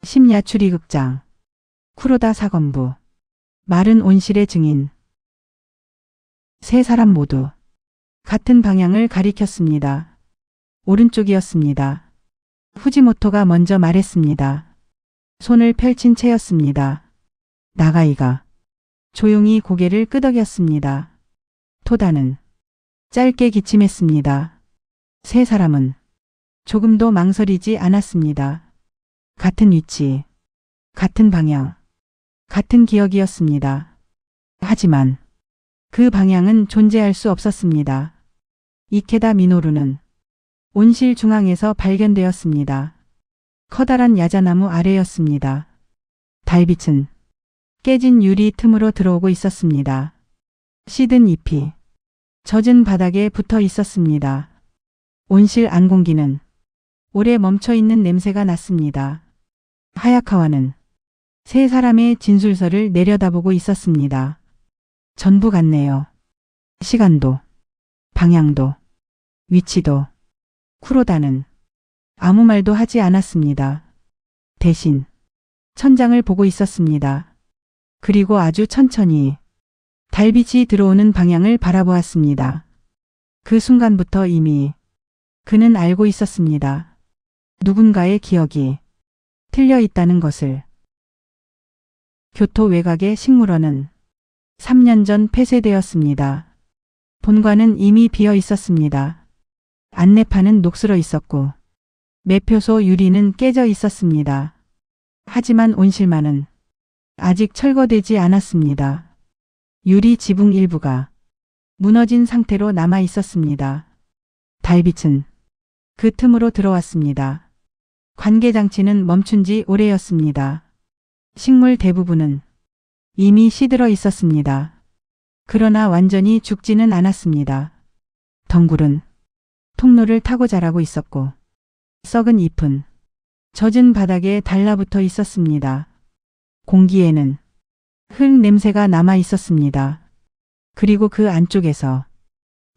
심야 추리극장. 쿠로다 사건부. 마른 온실의 증인. 세 사람 모두 같은 방향을 가리켰습니다. 오른쪽이었습니다. 후지모토가 먼저 말했습니다. 손을 펼친 채였습니다. 나가이가 조용히 고개를 끄덕였습니다. 토다는 짧게 기침했습니다. 세 사람은 조금도 망설이지 않았습니다. 같은 위치, 같은 방향, 같은 기억이었습니다. 하지만 그 방향은 존재할 수 없었습니다. 이케다 미노루는 온실 중앙에서 발견되었습니다. 커다란 야자나무 아래였습니다. 달빛은 깨진 유리 틈으로 들어오고 있었습니다. 시든 잎이 젖은 바닥에 붙어 있었습니다. 온실 안공기는 오래 멈춰 있는 냄새가 났습니다. 하야카와는 세 사람의 진술서를 내려다보고 있었습니다. 전부 같네요. 시간도, 방향도, 위치도. 쿠로다는 아무 말도 하지 않았습니다. 대신 천장을 보고 있었습니다. 그리고 아주 천천히 달빛이 들어오는 방향을 바라보았습니다. 그 순간부터 이미 그는 알고 있었습니다. 누군가의 기억이 틀려 있다는 것을. 교토 외곽의 식물원은 3년 전 폐쇄되었습니다. 본관은 이미 비어 있었습니다. 안내판은 녹슬어 있었고 매표소 유리는 깨져 있었습니다. 하지만 온실만은 아직 철거되지 않았습니다. 유리 지붕 일부가 무너진 상태로 남아 있었습니다. 달빛은 그 틈으로 들어왔습니다. 관계장치는 멈춘 지 오래였습니다. 식물 대부분은 이미 시들어 있었습니다. 그러나 완전히 죽지는 않았습니다. 덩굴은 통로를 타고 자라고 있었고 썩은 잎은 젖은 바닥에 달라붙어 있었습니다. 공기에는 흙 냄새가 남아 있었습니다. 그리고 그 안쪽에서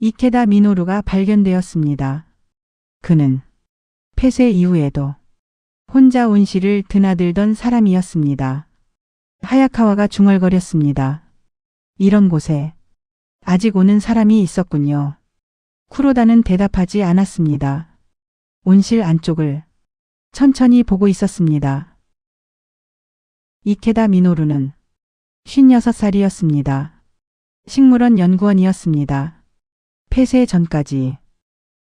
이케다 미노루가 발견되었습니다. 그는 폐쇄 이후에도 혼자 온실을 드나들던 사람이었습니다. 하야카와가 중얼거렸습니다. 이런 곳에 아직 오는 사람이 있었군요. 쿠로다는 대답하지 않았습니다. 온실 안쪽을 천천히 보고 있었습니다. 이케다 미노루는 56살이었습니다. 식물원 연구원이었습니다. 폐쇄 전까지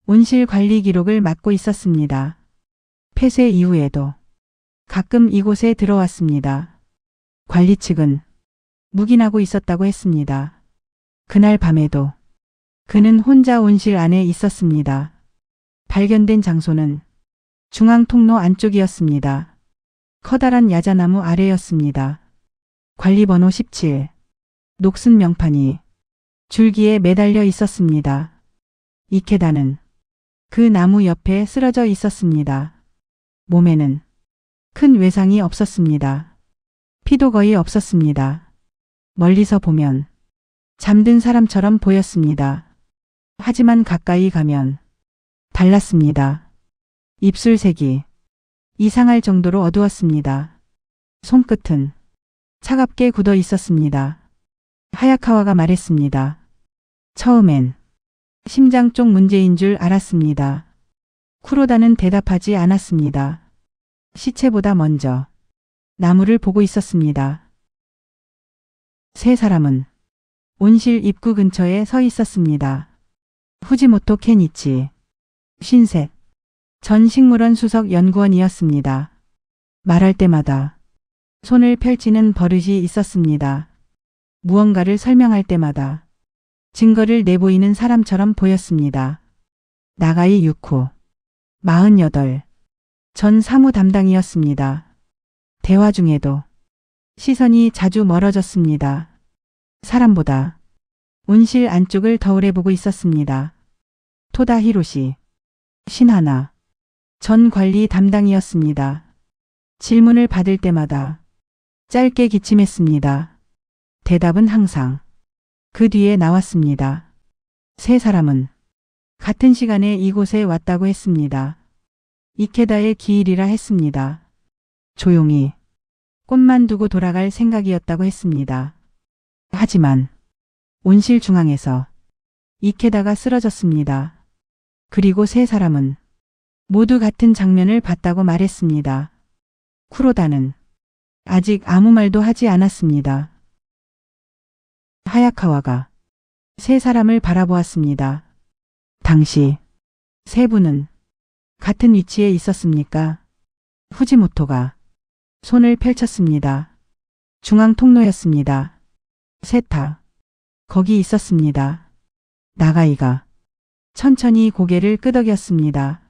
온실 관리 기록을 맡고 있었습니다. 폐쇄 이후에도 가끔 이곳에 들어왔습니다. 관리 측은 묵인하고 있었다고 했습니다. 그날 밤에도 그는 혼자 온실 안에 있었습니다. 발견된 장소는 중앙 통로 안쪽이었습니다. 커다란 야자나무 아래였습니다. 관리번호 17. 녹슨 명판이 줄기에 매달려 있었습니다. 이케다는 그 나무 옆에 쓰러져 있었습니다. 몸에는 큰 외상이 없었습니다. 피도 거의 없었습니다. 멀리서 보면 잠든 사람처럼 보였습니다. 하지만 가까이 가면 달랐습니다. 입술색이 이상할 정도로 어두웠습니다. 손끝은 차갑게 굳어 있었습니다. 하야카와가 말했습니다. 처음엔 심장 쪽 문제인 줄 알았습니다. 쿠로다는 대답하지 않았습니다. 시체보다 먼저 나무를 보고 있었습니다. 세 사람은 온실 입구 근처에 서 있었습니다. 후지모토 케니치 50, 전 식물원 수석 연구원이었습니다. 말할 때마다 손을 펼치는 버릇이 있었습니다. 무언가를 설명할 때마다 증거를 내보이는 사람처럼 보였습니다. 나가이 유코 48, 전 사무 담당이었습니다. 대화 중에도 시선이 자주 멀어졌습니다. 사람보다 온실 안쪽을 더 오래 보고 있었습니다. 토다 히로시 51, 전 관리 담당이었습니다. 질문을 받을 때마다 짧게 기침했습니다. 대답은 항상 그 뒤에 나왔습니다. 세 사람은 같은 시간에 이곳에 왔다고 했습니다. 이케다의 기일이라 했습니다. 조용히 꽃만 두고 돌아갈 생각이었다고 했습니다. 하지만 온실 중앙에서 이케다가 쓰러졌습니다. 그리고 세 사람은 모두 같은 장면을 봤다고 말했습니다. 쿠로다는 아직 아무 말도 하지 않았습니다. 하야카와가 세 사람을 바라보았습니다. 당시 세 분은 같은 위치에 있었습니까? 후지모토가 손을 펼쳤습니다. 중앙 통로였습니다. 셋 다 거기 있었습니다. 나가이가 천천히 고개를 끄덕였습니다.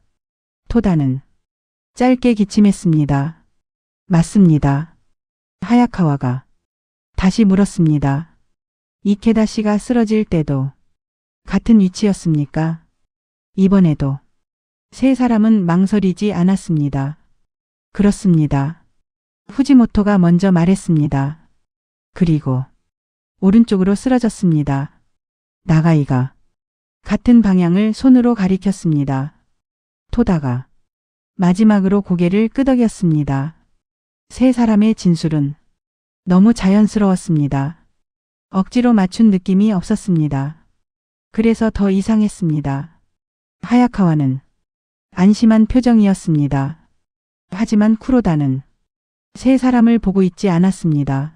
토다는 짧게 기침했습니다. 맞습니다. 하야카와가 다시 물었습니다. 이케다 씨가 쓰러질 때도 같은 위치였습니까? 이번에도 세 사람은 망설이지 않았습니다. 그렇습니다. 후지모토가 먼저 말했습니다. 그리고 오른쪽으로 쓰러졌습니다. 나가이가 같은 방향을 손으로 가리켰습니다. 토다가 마지막으로 고개를 끄덕였습니다. 세 사람의 진술은 너무 자연스러웠습니다. 억지로 맞춘 느낌이 없었습니다. 그래서 더 이상했습니다. 하야카와는 안심한 표정이었습니다. 하지만 쿠로다는 세 사람을 보고 있지 않았습니다.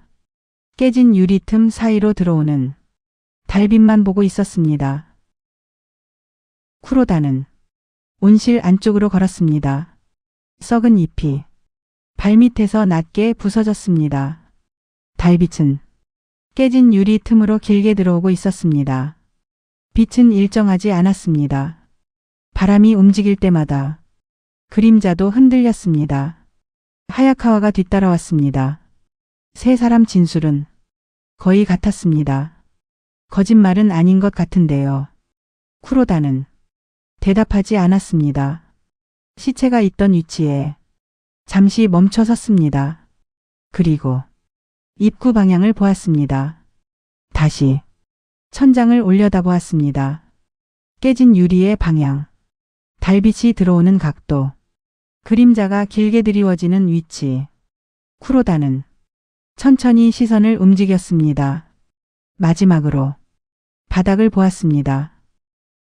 깨진 유리 틈 사이로 들어오는 달빛만 보고 있었습니다. 쿠로다는 온실 안쪽으로 걸었습니다. 썩은 잎이 발밑에서 낮게 부서졌습니다. 달빛은 깨진 유리 틈으로 길게 들어오고 있었습니다. 빛은 일정하지 않았습니다. 바람이 움직일 때마다 그림자도 흔들렸습니다. 하야카와가 뒤따라왔습니다. 세 사람 진술은 거의 같았습니다. 거짓말은 아닌 것 같은데요. 쿠로다는 대답하지 않았습니다. 시체가 있던 위치에 잠시 멈춰 섰습니다. 그리고 입구 방향을 보았습니다. 다시 천장을 올려다보았습니다. 깨진 유리의 방향, 달빛이 들어오는 각도, 그림자가 길게 드리워지는 위치. 쿠로다는 천천히 시선을 움직였습니다. 마지막으로 바닥을 보았습니다.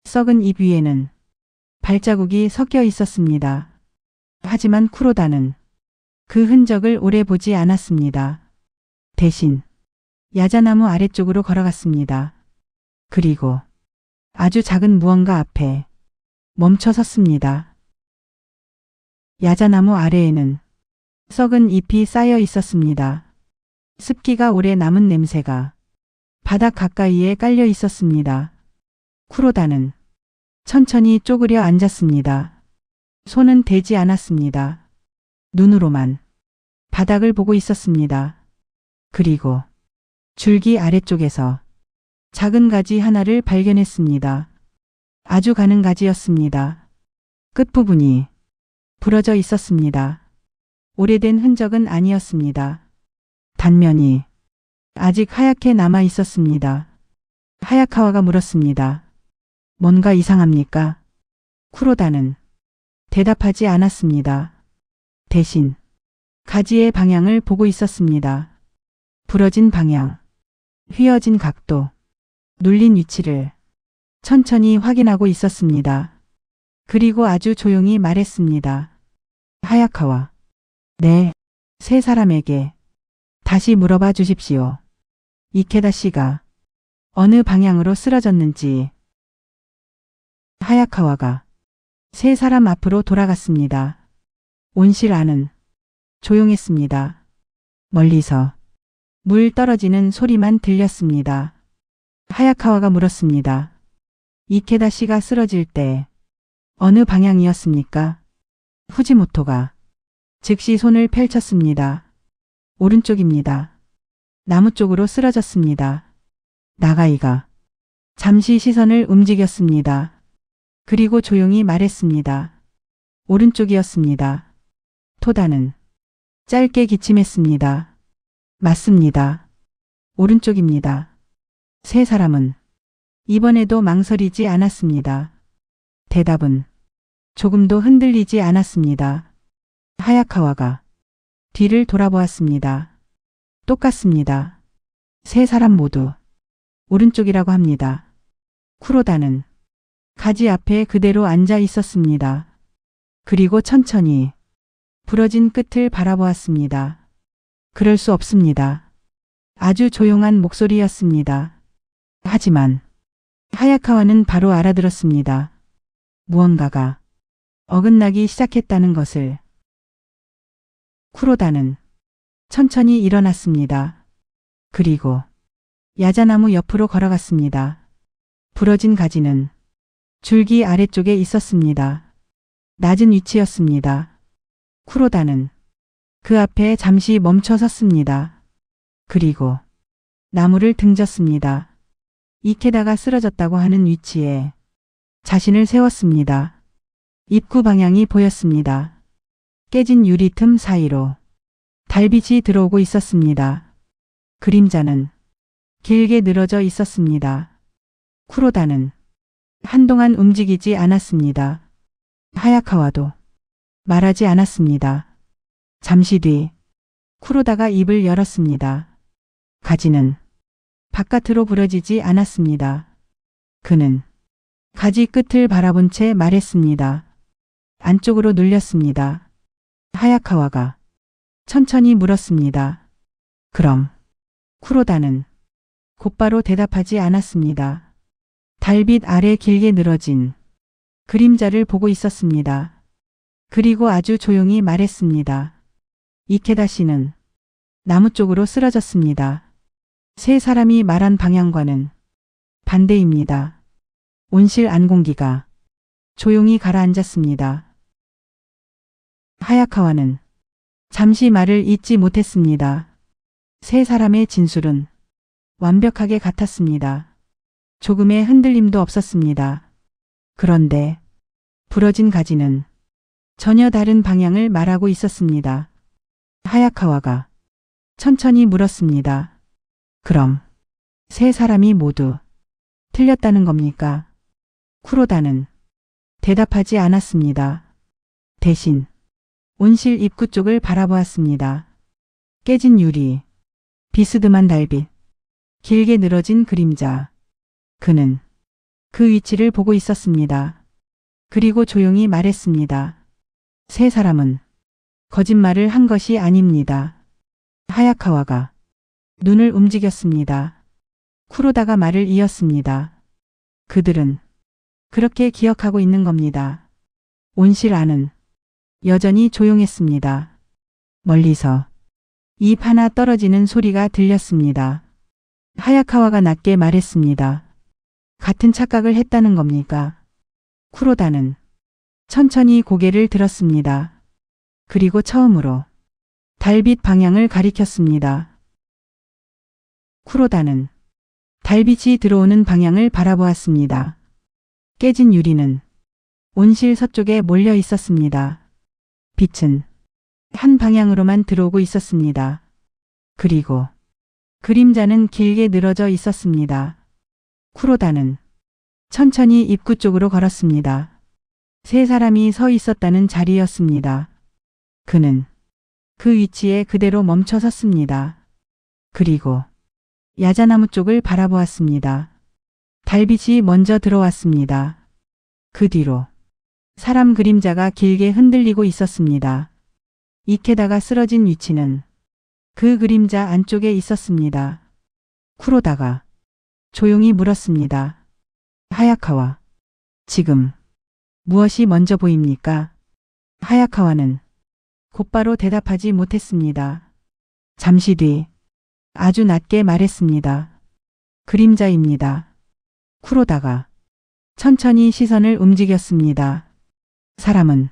썩은 잎 위에는 발자국이 섞여 있었습니다. 하지만 쿠로다는 그 흔적을 오래 보지 않았습니다. 대신 야자나무 아래쪽으로 걸어갔습니다. 그리고 아주 작은 무언가 앞에 멈춰 섰습니다. 야자나무 아래에는 썩은 잎이 쌓여 있었습니다. 습기가 오래 남은 냄새가 바닥 가까이에 깔려 있었습니다. 쿠로다는 천천히 쪼그려 앉았습니다. 손은 대지 않았습니다. 눈으로만 바닥을 보고 있었습니다. 그리고 줄기 아래쪽에서 작은 가지 하나를 발견했습니다. 아주 가는 가지였습니다. 끝부분이 부러져 있었습니다. 오래된 흔적은 아니었습니다. 단면이 아직 하얗게 남아 있었습니다. 하야카와가 물었습니다. 뭔가 이상합니까? 쿠로다는 대답하지 않았습니다. 대신 가지의 방향을 보고 있었습니다. 부러진 방향, 휘어진 각도, 눌린 위치를 천천히 확인하고 있었습니다. 그리고 아주 조용히 말했습니다. 하야카와, 네, 세 사람에게 다시 물어봐 주십시오. 이케다 씨가 어느 방향으로 쓰러졌는지. 하야카와가 세 사람 앞으로 돌아갔습니다. 온실 안은 조용했습니다. 멀리서 물 떨어지는 소리만 들렸습니다. 하야카와가 물었습니다. 이케다 씨가 쓰러질 때 어느 방향이었습니까? 후지모토가 즉시 손을 펼쳤습니다. 오른쪽입니다. 나무 쪽으로 쓰러졌습니다. 나가이가 잠시 시선을 움직였습니다. 그리고 조용히 말했습니다. 오른쪽이었습니다. 토다는 짧게 기침했습니다. 맞습니다. 오른쪽입니다. 세 사람은 이번에도 망설이지 않았습니다. 대답은 조금도 흔들리지 않았습니다. 하야카와가 뒤를 돌아보았습니다. 똑같습니다. 세 사람 모두 오른쪽이라고 합니다. 쿠로다는 가지 앞에 그대로 앉아 있었습니다. 그리고 천천히 부러진 끝을 바라보았습니다. 그럴 수 없습니다. 아주 조용한 목소리였습니다. 하지만 하야카와는 바로 알아들었습니다. 무언가가 어긋나기 시작했다는 것을. 쿠로다는 천천히 일어났습니다. 그리고 야자나무 옆으로 걸어갔습니다. 부러진 가지는 줄기 아래쪽에 있었습니다. 낮은 위치였습니다. 쿠로다는 그 앞에 잠시 멈춰 섰습니다. 그리고 나무를 등졌습니다. 이케다가 쓰러졌다고 하는 위치에 자신을 세웠습니다. 입구 방향이 보였습니다. 깨진 유리 틈 사이로 달빛이 들어오고 있었습니다. 그림자는 길게 늘어져 있었습니다. 쿠로다는 한동안 움직이지 않았습니다. 하야카와도 말하지 않았습니다. 잠시 뒤 쿠로다가 입을 열었습니다. 가지는 바깥으로 부러지지 않았습니다. 그는 가지 끝을 바라본 채 말했습니다. 안쪽으로 눌렸습니다. 하야카와가 천천히 물었습니다. 그럼? 쿠로다는 곧바로 대답하지 않았습니다. 달빛 아래 길게 늘어진 그림자를 보고 있었습니다. 그리고 아주 조용히 말했습니다. 이케다 씨는 나무 쪽으로 쓰러졌습니다. 세 사람이 말한 방향과는 반대입니다. 온실 안공기가 조용히 가라앉았습니다. 하야카와는 잠시 말을 잇지 못했습니다. 세 사람의 진술은 완벽하게 같았습니다. 조금의 흔들림도 없었습니다. 그런데 부러진 가지는 전혀 다른 방향을 말하고 있었습니다. 하야카와가 천천히 물었습니다. 그럼 세 사람이 모두 틀렸다는 겁니까? 쿠로다는 대답하지 않았습니다. 대신 온실 입구 쪽을 바라보았습니다. 깨진 유리, 비스듬한 달빛, 길게 늘어진 그림자. 그는 그 위치를 보고 있었습니다. 그리고 조용히 말했습니다. 세 사람은 거짓말을 한 것이 아닙니다. 하야카와가 눈을 움직였습니다. 쿠로다가 말을 이었습니다. 그들은 그렇게 기억하고 있는 겁니다. 온실 안은 여전히 조용했습니다. 멀리서 잎 하나 떨어지는 소리가 들렸습니다. 하야카와가 낮게 말했습니다. 같은 착각을 했다는 겁니까? 쿠로다는 천천히 고개를 들었습니다. 그리고 처음으로 달빛 방향을 가리켰습니다. 쿠로다는 달빛이 들어오는 방향을 바라보았습니다. 깨진 유리는 온실 서쪽에 몰려 있었습니다. 빛은 한 방향으로만 들어오고 있었습니다. 그리고 그림자는 길게 늘어져 있었습니다. 쿠로다는 천천히 입구 쪽으로 걸었습니다. 세 사람이 서 있었다는 자리였습니다. 그는 그 위치에 그대로 멈춰 섰습니다. 그리고 야자나무 쪽을 바라보았습니다. 달빛이 먼저 들어왔습니다. 그 뒤로 사람 그림자가 길게 흔들리고 있었습니다. 이케다가 쓰러진 위치는 그 그림자 안쪽에 있었습니다. 쿠로다가 조용히 물었습니다. 하야카와, 지금 무엇이 먼저 보입니까? 하야카와는 곧바로 대답하지 못했습니다. 잠시 뒤 아주 낮게 말했습니다. 그림자입니다. 쿠로다가 천천히 시선을 움직였습니다. 사람은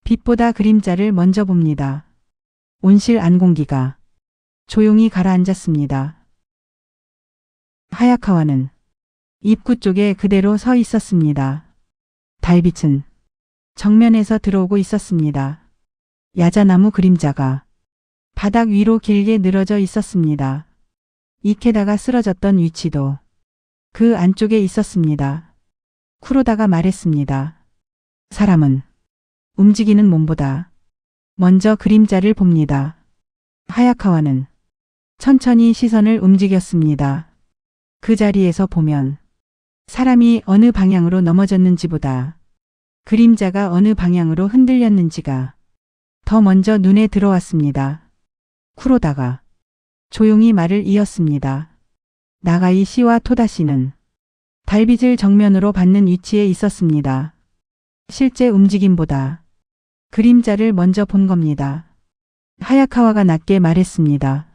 빛보다 그림자를 먼저 봅니다. 온실 안공기가 조용히 가라앉았습니다. 하야카와는 입구 쪽에 그대로 서 있었습니다. 달빛은 정면에서 들어오고 있었습니다. 야자나무 그림자가 바닥 위로 길게 늘어져 있었습니다. 이케다가 쓰러졌던 위치도 그 안쪽에 있었습니다. 쿠로다가 말했습니다. 사람은 움직이는 몸보다 먼저 그림자를 봅니다. 하야카와는 천천히 시선을 움직였습니다. 그 자리에서 보면 사람이 어느 방향으로 넘어졌는지보다 그림자가 어느 방향으로 흔들렸는지가 더 먼저 눈에 들어왔습니다. 쿠로다가 조용히 말을 이었습니다. 나가이 씨와 토다 씨는 달빛을 정면으로 받는 위치에 있었습니다. 실제 움직임보다 그림자를 먼저 본 겁니다. 하야카와가 낮게 말했습니다.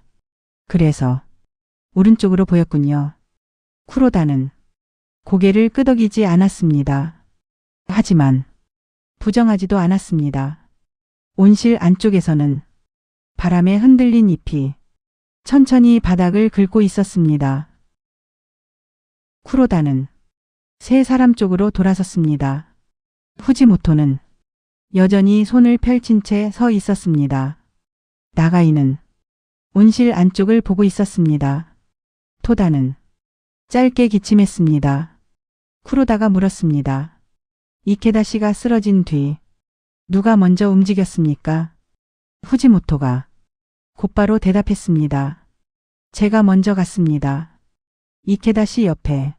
그래서 오른쪽으로 보였군요. 쿠로다는 고개를 끄덕이지 않았습니다. 하지만 부정하지도 않았습니다. 온실 안쪽에서는 바람에 흔들린 잎이 천천히 바닥을 긁고 있었습니다. 쿠로다는 세 사람 쪽으로 돌아섰습니다. 후지모토는 여전히 손을 펼친 채 서 있었습니다. 나가이는 온실 안쪽을 보고 있었습니다. 토다는 짧게 기침했습니다. 쿠로다가 물었습니다. 이케다 씨가 쓰러진 뒤 누가 먼저 움직였습니까? 후지모토가 곧바로 대답했습니다. 제가 먼저 갔습니다. 이케다 씨 옆에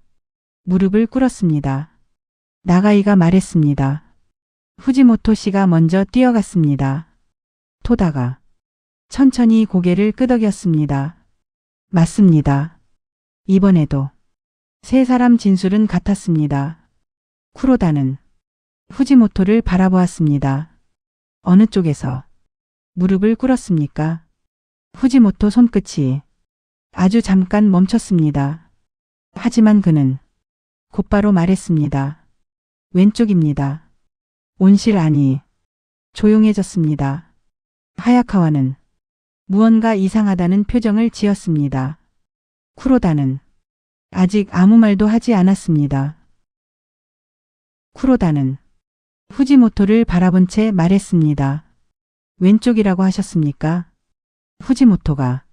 무릎을 꿇었습니다. 나가이가 말했습니다. 후지모토 씨가 먼저 뛰어갔습니다. 토다가 천천히 고개를 끄덕였습니다. 맞습니다. 이번에도 세 사람 진술은 같았습니다. 쿠로다는 후지모토를 바라보았습니다. 어느 쪽에서 무릎을 꿇었습니까? 후지모토 손끝이 아주 잠깐 멈췄습니다. 하지만 그는 곧바로 말했습니다. 왼쪽입니다. 온실 안이 조용해졌습니다. 하야카와는 무언가 이상하다는 표정을 지었습니다. 쿠로다는 아직 아무 말도 하지 않았습니다. 쿠로다는 후지모토를 바라본 채 말했습니다. 왼쪽이라고 하셨습니까? 후지모토가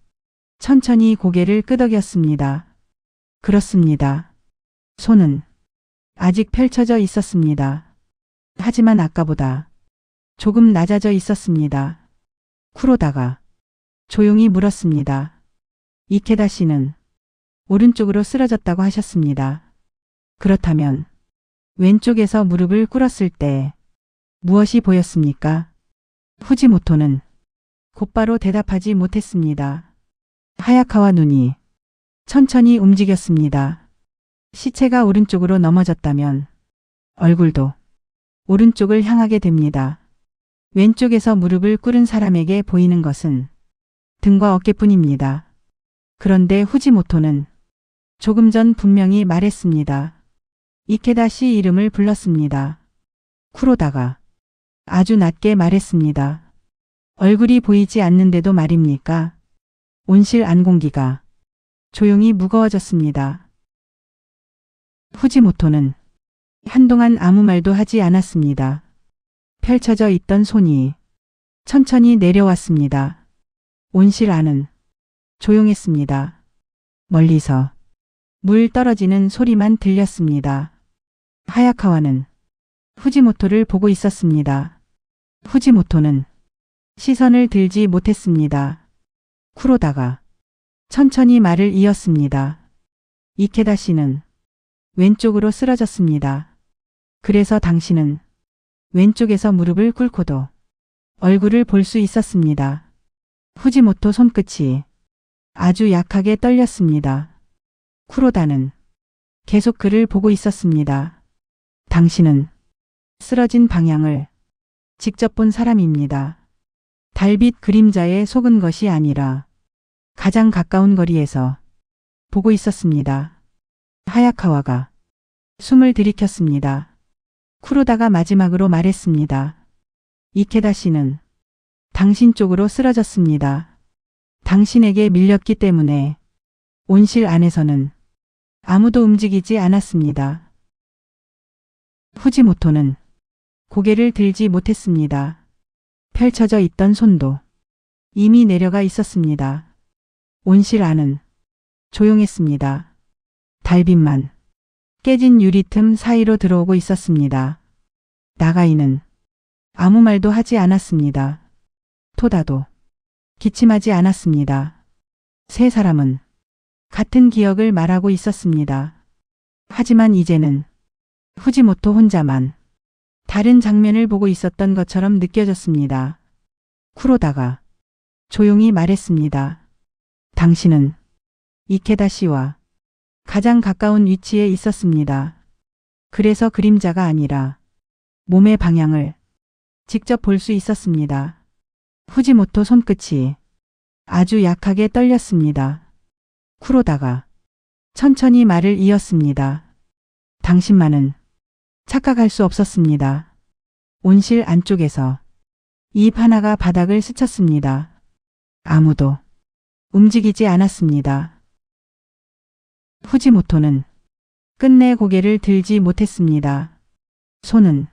천천히 고개를 끄덕였습니다. 그렇습니다. 손은 아직 펼쳐져 있었습니다. 하지만 아까보다 조금 낮아져 있었습니다. 쿠로다가 조용히 물었습니다. 이케다 씨는 오른쪽으로 쓰러졌다고 하셨습니다. 그렇다면 왼쪽에서 무릎을 꿇었을 때 무엇이 보였습니까? 후지모토는 곧바로 대답하지 못했습니다. 하야카와 눈이 천천히 움직였습니다. 시체가 오른쪽으로 넘어졌다면 얼굴도 오른쪽을 향하게 됩니다. 왼쪽에서 무릎을 꿇은 사람에게 보이는 것은 등과 어깨뿐입니다. 그런데 후지모토는 조금 전 분명히 말했습니다. 이케다 씨 이름을 불렀습니다. 쿠로다가 아주 낮게 말했습니다. 얼굴이 보이지 않는데도 말입니까? 온실 안 공기가 조용히 무거워졌습니다. 후지모토는 한동안 아무 말도 하지 않았습니다. 펼쳐져 있던 손이 천천히 내려왔습니다. 온실 안은 조용했습니다. 멀리서 물 떨어지는 소리만 들렸습니다. 하야카와는 후지모토를 보고 있었습니다. 후지모토는 시선을 들지 못했습니다. 쿠로다가 천천히 말을 이었습니다. 이케다 씨는 왼쪽으로 쓰러졌습니다. 그래서 당신은 왼쪽에서 무릎을 꿇고도 얼굴을 볼 수 있었습니다. 후지모토 손끝이 아주 약하게 떨렸습니다. 쿠로다는 계속 그를 보고 있었습니다. 당신은 쓰러진 방향을 직접 본 사람입니다. 달빛 그림자에 속은 것이 아니라 가장 가까운 거리에서 보고 있었습니다. 하야카와가 숨을 들이켰습니다. 쿠로다가 마지막으로 말했습니다. 이케다 씨는 당신 쪽으로 쓰러졌습니다. 당신에게 밀렸기 때문에 온실 안에서는 아무도 움직이지 않았습니다. 후지모토는 고개를 들지 못했습니다. 펼쳐져 있던 손도 이미 내려가 있었습니다. 온실 안은 조용했습니다. 달빛만 깨진 유리 틈 사이로 들어오고 있었습니다. 나가이는 아무 말도 하지 않았습니다. 토다도 기침하지 않았습니다. 세 사람은 같은 기억을 말하고 있었습니다. 하지만 이제는 후지모토 혼자만 다른 장면을 보고 있었던 것처럼 느껴졌습니다. 쿠로다가 조용히 말했습니다. 당신은 이케다 씨와 가장 가까운 위치에 있었습니다. 그래서 그림자가 아니라 몸의 방향을 직접 볼 수 있었습니다. 후지모토 손끝이 아주 약하게 떨렸습니다. 쿠로다가 천천히 말을 이었습니다. 당신만은 착각할 수 없었습니다. 온실 안쪽에서 입 하나가 바닥을 스쳤습니다. 아무도 움직이지 않았습니다. 후지모토는 끝내 고개를 들지 못했습니다. 손은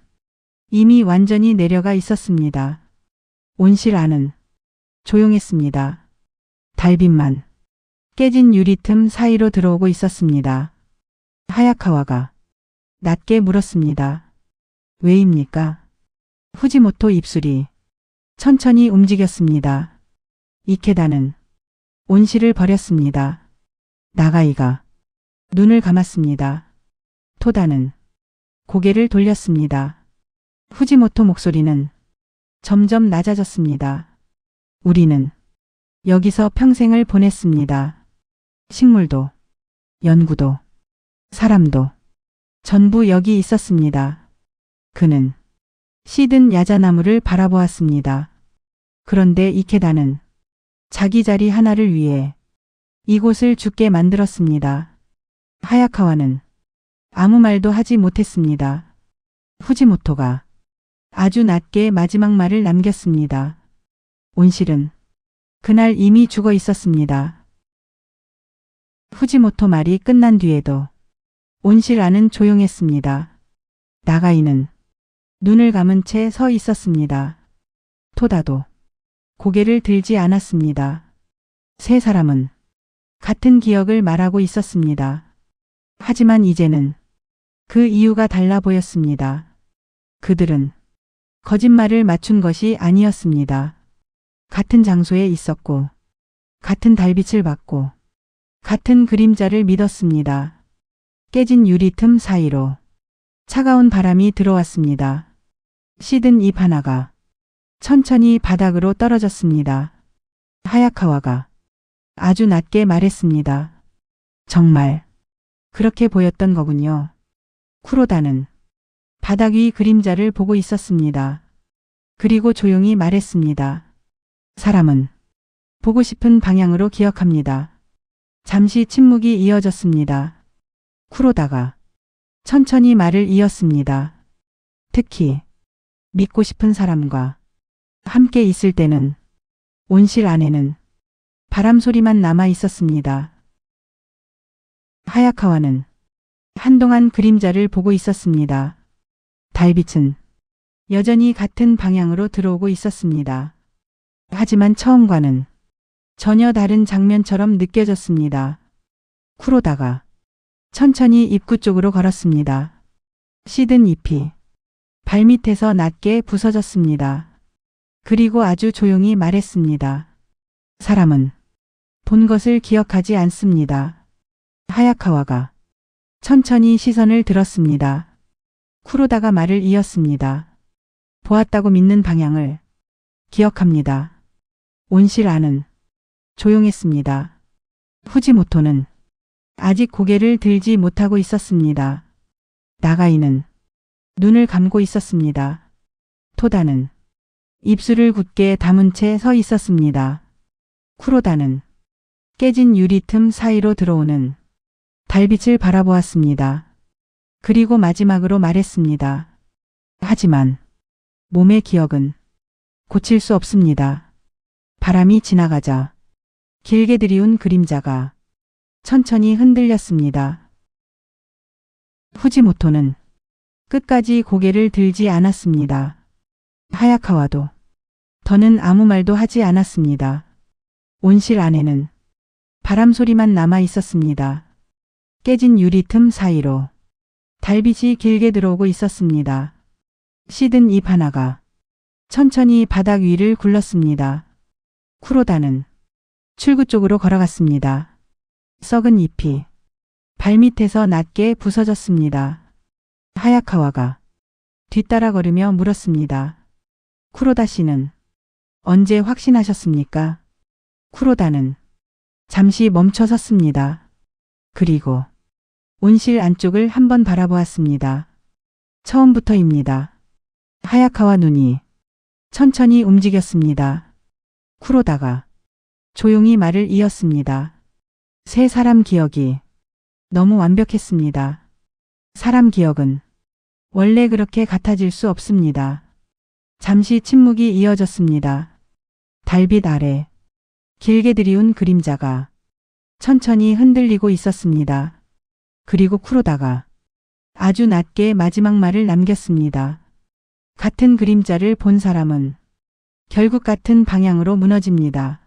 이미 완전히 내려가 있었습니다. 온실 안은 조용했습니다. 달빛만 깨진 유리 틈 사이로 들어오고 있었습니다. 하야카와가 낮게 물었습니다. 왜입니까? 후지모토 입술이 천천히 움직였습니다. 이케다는 온실을 버렸습니다. 나가이가 눈을 감았습니다. 토다는 고개를 돌렸습니다. 후지모토 목소리는 점점 낮아졌습니다. 우리는 여기서 평생을 보냈습니다. 식물도, 연구도, 사람도 전부 여기 있었습니다. 그는 시든 야자나무를 바라보았습니다. 그런데 이케다는 자기 자리 하나를 위해 이곳을 죽게 만들었습니다. 하야카와는 아무 말도 하지 못했습니다. 후지모토가 아주 낮게 마지막 말을 남겼습니다. 온실은 그날 이미 죽어 있었습니다. 후지모토 말이 끝난 뒤에도 온실 안은 조용했습니다. 나가이는 눈을 감은 채 서 있었습니다. 토다도 고개를 들지 않았습니다. 세 사람은 같은 기억을 말하고 있었습니다. 하지만 이제는 그 이유가 달라 보였습니다. 그들은 거짓말을 맞춘 것이 아니었습니다. 같은 장소에 있었고, 같은 달빛을 받고, 같은 그림자를 믿었습니다. 깨진 유리 틈 사이로 차가운 바람이 들어왔습니다. 시든 잎 하나가 천천히 바닥으로 떨어졌습니다. 하야카와가 아주 낮게 말했습니다. 정말 그렇게 보였던 거군요. 쿠로다는 바닥 위 그림자를 보고 있었습니다. 그리고 조용히 말했습니다. 사람은 보고 싶은 방향으로 기억합니다. 잠시 침묵이 이어졌습니다. 쿠로다가 천천히 말을 이었습니다. 특히 믿고 싶은 사람과 함께 있을 때는 온실 안에는 바람 소리만 남아 있었습니다. 하야카와는 한동안 그림자를 보고 있었습니다. 달빛은 여전히 같은 방향으로 들어오고 있었습니다. 하지만 처음과는 전혀 다른 장면처럼 느껴졌습니다. 쿠로다가 천천히 입구 쪽으로 걸었습니다. 시든 잎이 발밑에서 낮게 부서졌습니다. 그리고 아주 조용히 말했습니다. 사람은 본 것을 기억하지 않습니다. 하야카와가 천천히 시선을 들었습니다. 쿠로다가 말을 이었습니다. 보았다고 믿는 방향을 기억합니다. 온실 안은 조용했습니다. 후지모토는 아직 고개를 들지 못하고 있었습니다. 나가이는 눈을 감고 있었습니다. 토다는 입술을 굳게 다문 채 서 있었습니다. 쿠로다는 깨진 유리 틈 사이로 들어오는 달빛을 바라보았습니다. 그리고 마지막으로 말했습니다. 하지만 몸의 기억은 고칠 수 없습니다. 바람이 지나가자 길게 들이운 그림자가 천천히 흔들렸습니다. 후지모토는 끝까지 고개를 들지 않았습니다. 하야카와도 더는 아무 말도 하지 않았습니다. 온실 안에는 바람 소리만 남아 있었습니다. 깨진 유리 틈 사이로 달빛이 길게 들어오고 있었습니다. 시든 잎 하나가 천천히 바닥 위를 굴렀습니다. 쿠로다는 출구 쪽으로 걸어갔습니다. 썩은 잎이 발밑에서 낮게 부서졌습니다. 하야카와가 뒤따라 걸으며 물었습니다. 쿠로다 씨는 언제 확신하셨습니까? 쿠로다는 잠시 멈춰 섰습니다. 그리고 온실 안쪽을 한번 바라보았습니다. 처음부터입니다. 하야카와 눈이 천천히 움직였습니다. 쿠로다가 조용히 말을 이었습니다. 세 사람 기억이 너무 완벽했습니다. 사람 기억은 원래 그렇게 같아질 수 없습니다. 잠시 침묵이 이어졌습니다. 달빛 아래 길게 드리운 그림자가 천천히 흔들리고 있었습니다. 그리고 쿠로다가 아주 낮게 마지막 말을 남겼습니다. 같은 그림자를 본 사람은 결국 같은 방향으로 무너집니다.